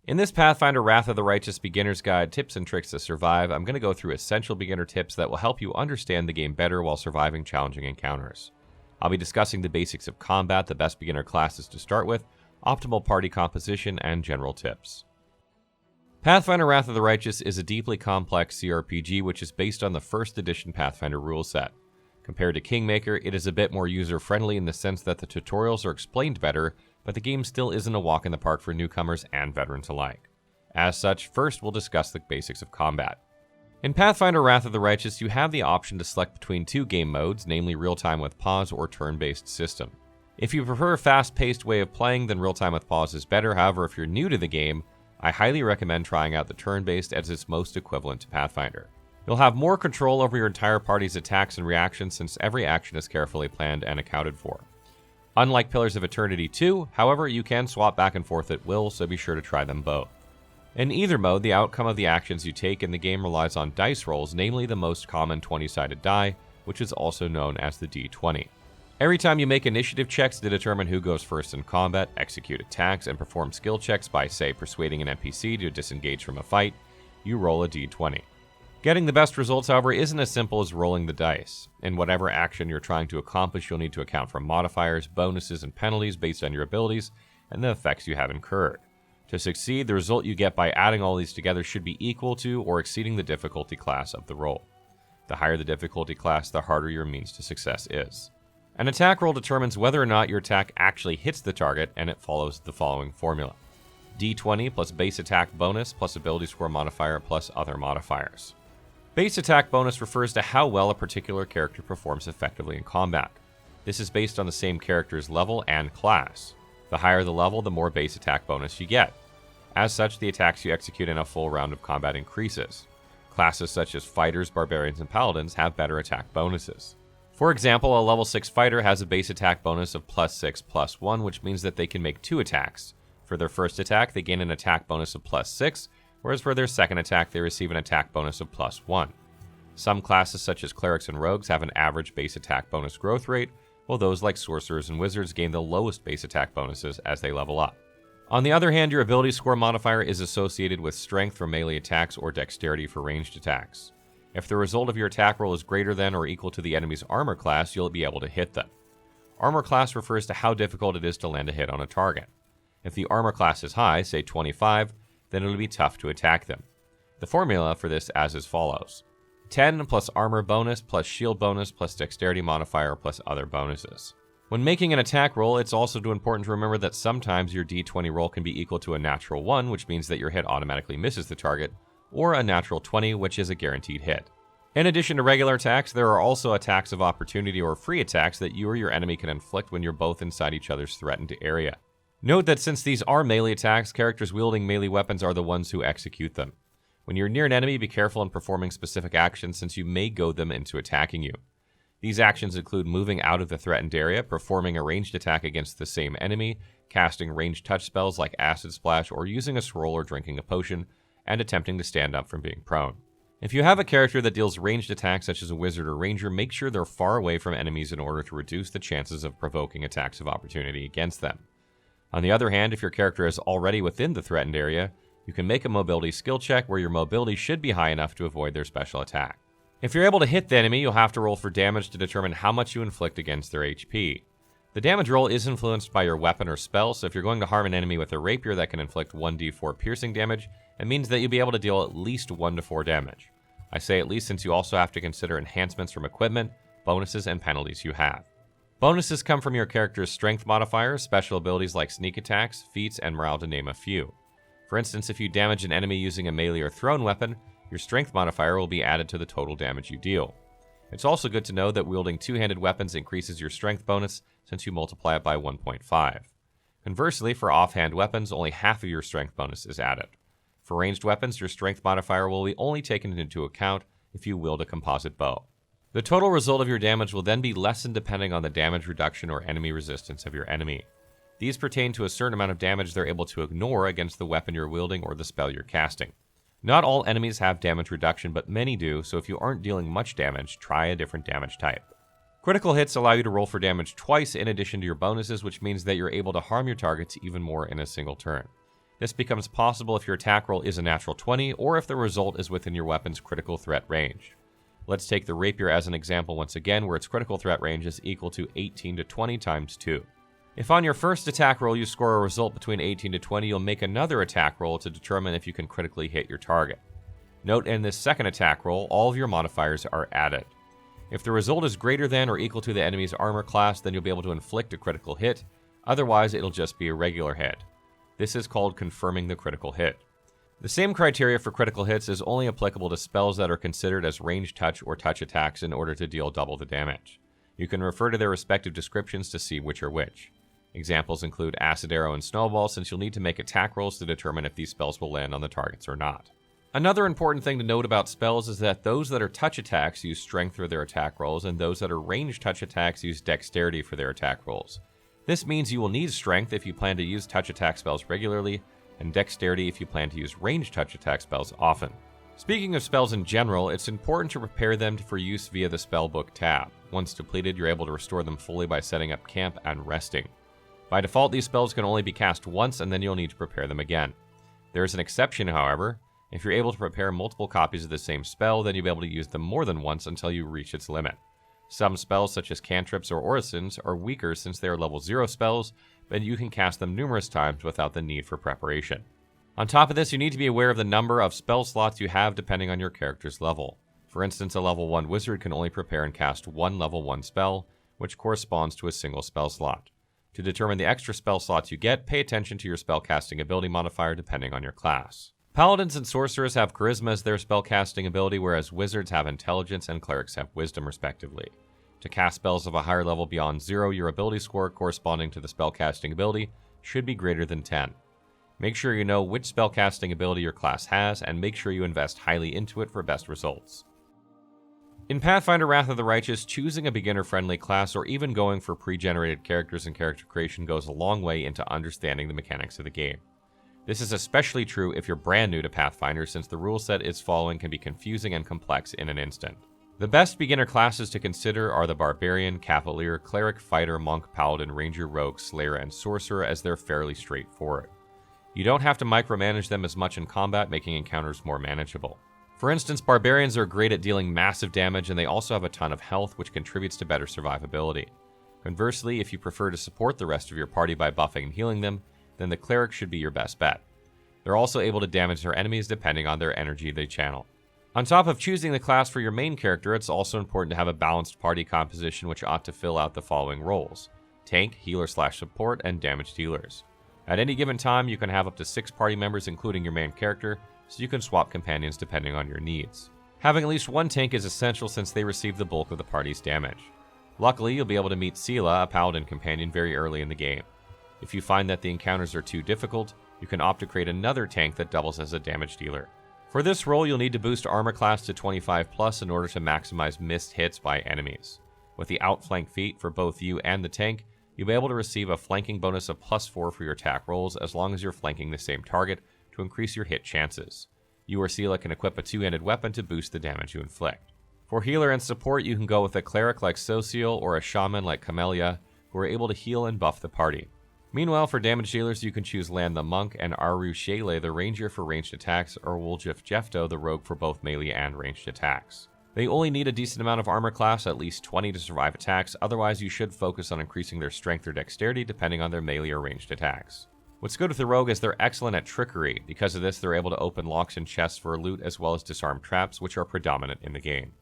In this Pathfinder Wrath of the Righteous Beginner's Guide Tips and Tricks to Survive, I'm going to go through essential beginner tips that will help you understand the game better while surviving challenging encounters. I'll be discussing the basics of combat, the best beginner classes to start with, optimal party composition, and general tips. Pathfinder Wrath of the Righteous is a deeply complex CRPG which is based on the first edition Pathfinder rule set. Compared to Kingmaker, it is a bit more user-friendly in the sense that the tutorials are explained better, but the game still isn't a walk in the park for newcomers and veterans alike. As such, first we'll discuss the basics of combat. In Pathfinder Wrath of the Righteous, you have the option to select between two game modes, namely real-time with pause or turn-based system. If you prefer a fast-paced way of playing, then real-time with pause is better. However, if you're new to the game, I highly recommend trying out the turn-based as it's most equivalent to Pathfinder. You'll have more control over your entire party's attacks and reactions since every action is carefully planned and accounted for. Unlike Pillars of Eternity 2, however, you can swap back and forth at will, so be sure to try them both. In either mode, the outcome of the actions you take in the game relies on dice rolls, namely the most common 20-sided die, which is also known as the D20. Every time you make initiative checks to determine who goes first in combat, execute attacks, and perform skill checks by, say, persuading an NPC to disengage from a fight, you roll a D20. Getting the best results, however, isn't as simple as rolling the dice. In whatever action you're trying to accomplish, you'll need to account for modifiers, bonuses, and penalties based on your abilities and the effects you have incurred. To succeed, the result you get by adding all these together should be equal to or exceeding the difficulty class of the roll. The higher the difficulty class, the harder your means to success is. An attack roll determines whether or not your attack actually hits the target, and it follows the following formula: D20 plus base attack bonus plus ability score modifier plus other modifiers. Base attack bonus refers to how well a particular character performs effectively in combat. This is based on the same character's level and class. The higher the level, the more base attack bonus you get. As such, the attacks you execute in a full round of combat increases. Classes such as fighters, barbarians, and paladins have better attack bonuses. For example, a level 6 fighter has a base attack bonus of +6/+1, which means that they can make 2 attacks. For their first attack, they gain an attack bonus of +6, whereas for their second attack, they receive an attack bonus of +1. Some classes such as clerics and rogues have an average base attack bonus growth rate, while those like sorcerers and wizards gain the lowest base attack bonuses as they level up. On the other hand, your ability score modifier is associated with strength for melee attacks or dexterity for ranged attacks. If the result of your attack roll is greater than or equal to the enemy's armor class, you'll be able to hit them. Armor class refers to how difficult it is to land a hit on a target. If the armor class is high, say 25, then it'll be tough to attack them. The formula for this as follows: 10 plus armor bonus plus shield bonus plus dexterity modifier plus other bonuses. When making an attack roll, it's also important to remember that sometimes your D20 roll can be equal to a natural 1, which means that your hit automatically misses the target, or a natural 20, which is a guaranteed hit. In addition to regular attacks, there are also attacks of opportunity or free attacks that you or your enemy can inflict when you're both inside each other's threatened area. Note that since these are melee attacks, characters wielding melee weapons are the ones who execute them. When you're near an enemy, be careful in performing specific actions since you may goad them into attacking you. These actions include moving out of the threatened area, performing a ranged attack against the same enemy, casting ranged touch spells like Acid Splash, or using a scroll or drinking a potion, and attempting to stand up from being prone. If you have a character that deals ranged attacks such as a wizard or ranger, make sure they're far away from enemies in order to reduce the chances of provoking attacks of opportunity against them. On the other hand, if your character is already within the threatened area, you can make a mobility skill check where your mobility should be high enough to avoid their special attack. If you're able to hit the enemy, you'll have to roll for damage to determine how much you inflict against their HP. The damage roll is influenced by your weapon or spell, so if you're going to harm an enemy with a rapier that can inflict 1d4 piercing damage, it means that you'll be able to deal at least 1 to 4 damage. I say at least since you also have to consider enhancements from equipment, bonuses, and penalties you have. Bonuses come from your character's strength modifiers, special abilities like sneak attacks, feats, and morale to name a few. For instance, if you damage an enemy using a melee or thrown weapon, your strength modifier will be added to the total damage you deal. It's also good to know that wielding two-handed weapons increases your strength bonus since you multiply it by 1.5. Conversely, for offhand weapons, only half of your strength bonus is added. For ranged weapons, your strength modifier will be only taken into account if you wield a composite bow. The total result of your damage will then be lessened depending on the damage reduction or enemy resistance of your enemy. These pertain to a certain amount of damage they're able to ignore against the weapon you're wielding or the spell you're casting. Not all enemies have damage reduction, but many do, so if you aren't dealing much damage, try a different damage type. Critical hits allow you to roll for damage twice in addition to your bonuses, which means that you're able to harm your targets even more in a single turn. This becomes possible if your attack roll is a natural 20 or if the result is within your weapon's critical threat range. Let's take the rapier as an example once again, where its critical threat range is equal to 18 to 20 times 2. If on your first attack roll you score a result between 18 to 20, you'll make another attack roll to determine if you can critically hit your target. Note in this second attack roll, all of your modifiers are added. If the result is greater than or equal to the enemy's armor class, then you'll be able to inflict a critical hit. Otherwise, it'll just be a regular hit. This is called confirming the critical hit. The same criteria for critical hits is only applicable to spells that are considered as ranged touch or touch attacks in order to deal double the damage. You can refer to their respective descriptions to see which are which. Examples include Acid Arrow and Snowball, since you'll need to make attack rolls to determine if these spells will land on the targets or not. Another important thing to note about spells is that those that are touch attacks use strength for their attack rolls, and those that are ranged touch attacks use dexterity for their attack rolls. This means you will need strength if you plan to use touch attack spells regularly, and dexterity if you plan to use ranged touch attack spells often. Speaking of spells in general, it's important to prepare them for use via the Spellbook tab. Once depleted, you're able to restore them fully by setting up camp and resting. By default, these spells can only be cast once, and then you'll need to prepare them again. There is an exception, however. If you're able to prepare multiple copies of the same spell, then you'll be able to use them more than once until you reach its limit. Some spells, such as cantrips or orisons, are weaker since they are level 0 spells, but you can cast them numerous times without the need for preparation. On top of this, you need to be aware of the number of spell slots you have depending on your character's level. For instance, a level 1 wizard can only prepare and cast one level 1 spell, which corresponds to a single spell slot. To determine the extra spell slots you get, pay attention to your spellcasting ability modifier depending on your class. Paladins and sorcerers have charisma as their spellcasting ability, whereas wizards have intelligence and clerics have wisdom respectively. To cast spells of a higher level beyond 0, your ability score corresponding to the spellcasting ability should be greater than 10. Make sure you know which spellcasting ability your class has, and make sure you invest highly into it for best results. In Pathfinder Wrath of the Righteous, choosing a beginner-friendly class or even going for pre-generated characters and character creation goes a long way into understanding the mechanics of the game. This is especially true if you're brand new to Pathfinder, since the rule set it's following can be confusing and complex in an instant. The best beginner classes to consider are the Barbarian, Cavalier, Cleric, Fighter, Monk, Paladin, Ranger, Rogue, Slayer, and Sorcerer, as they're fairly straightforward. You don't have to micromanage them as much in combat, making encounters more manageable. For instance, Barbarians are great at dealing massive damage, and they also have a ton of health, which contributes to better survivability. Conversely, if you prefer to support the rest of your party by buffing and healing them, then the Cleric should be your best bet. They're also able to damage their enemies depending on their energy they channel. On top of choosing the class for your main character, it's also important to have a balanced party composition, which ought to fill out the following roles: tank, healer/support, and damage dealers. At any given time, you can have up to 6 party members, including your main character, so you can swap companions depending on your needs. Having at least one tank is essential since they receive the bulk of the party's damage. Luckily, you'll be able to meet Sela, a paladin companion, very early in the game. If you find that the encounters are too difficult, you can opt to create another tank that doubles as a damage dealer. For this role, you'll need to boost armor class to 25+ in order to maximize missed hits by enemies. With the outflank feat for both you and the tank, you'll be able to receive a flanking bonus of +4 for your attack rolls as long as you're flanking the same target to increase your hit chances. You or Sela can equip a 2-handed weapon to boost the damage you inflict. For healer and support, you can go with a cleric like Sociel or a shaman like Camellia, who are able to heal and buff the party. Meanwhile, for damage dealers, you can choose Lan the Monk and Aru Shele the Ranger for ranged attacks, or Woljif Jefto the Rogue for both melee and ranged attacks. They only need a decent amount of armor class, at least 20, to survive attacks, otherwise you should focus on increasing their strength or dexterity depending on their melee or ranged attacks. What's good with the Rogue is they're excellent at trickery. Because of this, they're able to open locks and chests for loot as well as disarm traps, which are predominant in the game.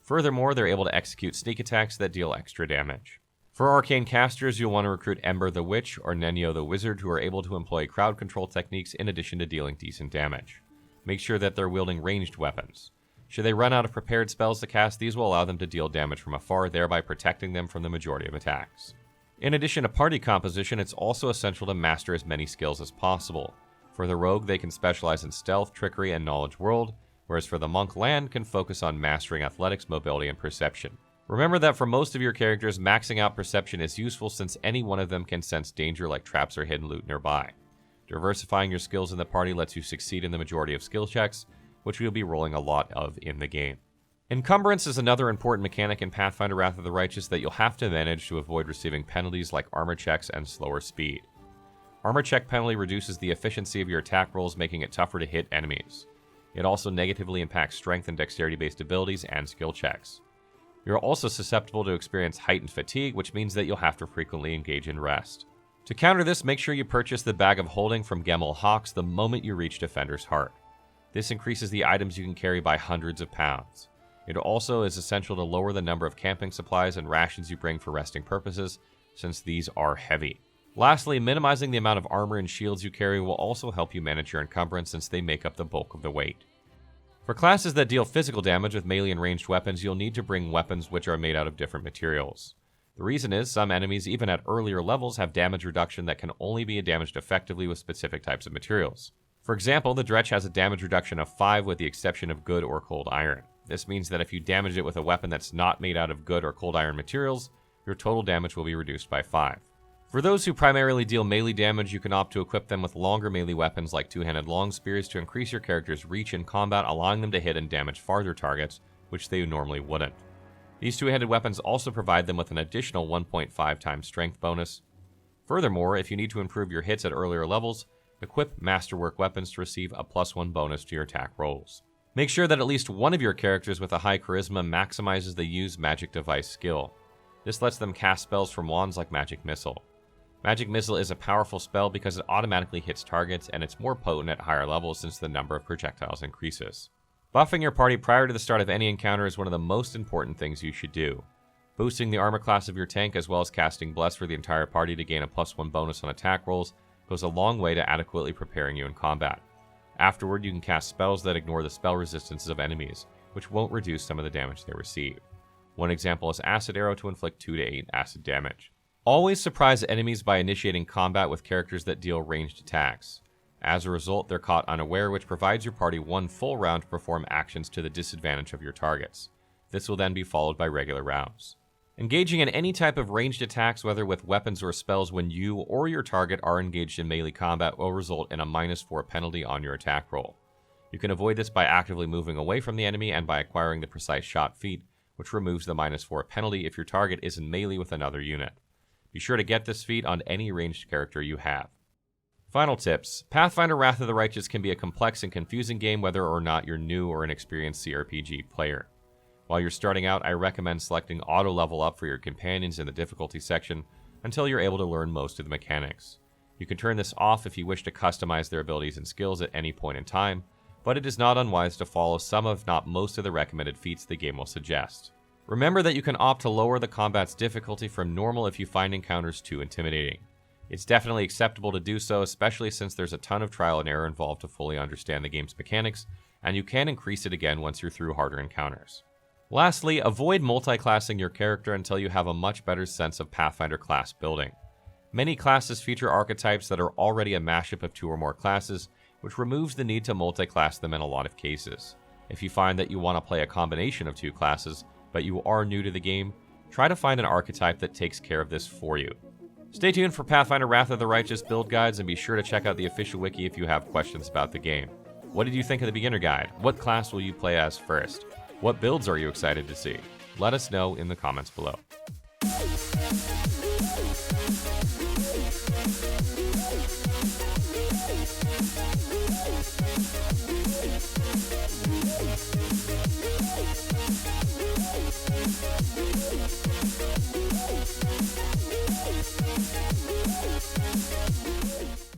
Furthermore, they're able to execute sneak attacks that deal extra damage. For arcane casters, you'll want to recruit Ember the Witch or Nenio the Wizard, who are able to employ crowd control techniques in addition to dealing decent damage. Make sure that they're wielding ranged weapons. Should they run out of prepared spells to cast, these will allow them to deal damage from afar, thereby protecting them from the majority of attacks. In addition to party composition, it's also essential to master as many skills as possible. For the Rogue, they can specialize in stealth, trickery, and knowledge world, whereas for the Monk, Lan can focus on mastering athletics, mobility, and perception. Remember that for most of your characters, maxing out perception is useful since any one of them can sense danger like traps or hidden loot nearby. Diversifying your skills in the party lets you succeed in the majority of skill checks, which we'll be rolling a lot of in the game. Encumbrance is another important mechanic in Pathfinder Wrath of the Righteous that you'll have to manage to avoid receiving penalties like armor checks and slower speed. Armor check penalty reduces the efficiency of your attack rolls, making it tougher to hit enemies. It also negatively impacts strength and dexterity-based abilities and skill checks. You're also susceptible to experience heightened fatigue, which means that you'll have to frequently engage in rest. To counter this, make sure you purchase the Bag of Holding from Gemmel Hawks the moment you reach Defender's Heart. This increases the items you can carry by hundreds of pounds. It also is essential to lower the number of camping supplies and rations you bring for resting purposes, since these are heavy. Lastly, minimizing the amount of armor and shields you carry will also help you manage your encumbrance, since they make up the bulk of the weight. For classes that deal physical damage with melee and ranged weapons, you'll need to bring weapons which are made out of different materials. The reason is, some enemies, even at earlier levels, have damage reduction that can only be damaged effectively with specific types of materials. For example, the Dretch has a damage reduction of 5 with the exception of good or cold iron. This means that if you damage it with a weapon that's not made out of good or cold iron materials, your total damage will be reduced by 5. For those who primarily deal melee damage, you can opt to equip them with longer melee weapons like two-handed long spears to increase your character's reach in combat, allowing them to hit and damage farther targets, which they normally wouldn't. These two-handed weapons also provide them with an additional 1.5 times strength bonus. Furthermore, if you need to improve your hits at earlier levels, equip Masterwork weapons to receive a +1 bonus to your attack rolls. Make sure that at least one of your characters with a high charisma maximizes the Use Magic Device skill. This lets them cast spells from wands like Magic Missile. Magic Missile is a powerful spell because it automatically hits targets, and it's more potent at higher levels since the number of projectiles increases. Buffing your party prior to the start of any encounter is one of the most important things you should do. Boosting the armor class of your tank as well as casting Bless for the entire party to gain a +1 bonus on attack rolls goes a long way to adequately preparing you in combat. Afterward, you can cast spells that ignore the spell resistances of enemies, which won't reduce some of the damage they receive. One example is Acid Arrow to inflict 2 to 8 acid damage. Always surprise enemies by initiating combat with characters that deal ranged attacks. As a result, they're caught unaware, which provides your party one full round to perform actions to the disadvantage of your targets. This will then be followed by regular rounds. Engaging in any type of ranged attacks, whether with weapons or spells, when you or your target are engaged in melee combat will result in a -4 penalty on your attack roll. You can avoid this by actively moving away from the enemy and by acquiring the Precise Shot feat, which removes the -4 penalty if your target is in melee with another unit. Be sure to get this feat on any ranged character you have. Final tips. Pathfinder Wrath of the Righteous can be a complex and confusing game whether or not you're new or an experienced CRPG player. While you're starting out, I recommend selecting Auto Level Up for your companions in the difficulty section until you're able to learn most of the mechanics. You can turn this off if you wish to customize their abilities and skills at any point in time, but it is not unwise to follow some if not most of the recommended feats the game will suggest. Remember that you can opt to lower the combat's difficulty from normal if you find encounters too intimidating. It's definitely acceptable to do so, especially since there's a ton of trial and error involved to fully understand the game's mechanics, and you can increase it again once you're through harder encounters. Lastly, avoid multi-classing your character until you have a much better sense of Pathfinder class building. Many classes feature archetypes that are already a mashup of 2 or more classes, which removes the need to multi-class them in a lot of cases. If you find that you want to play a combination of 2 classes, but you are new to the game, try to find an archetype that takes care of this for you. Stay tuned for Pathfinder Wrath of the Righteous build guides, and be sure to check out the official wiki if you have questions about the game. What did you think of the beginner guide? What class will you play as first? What builds are you excited to see? Let us know in the comments below.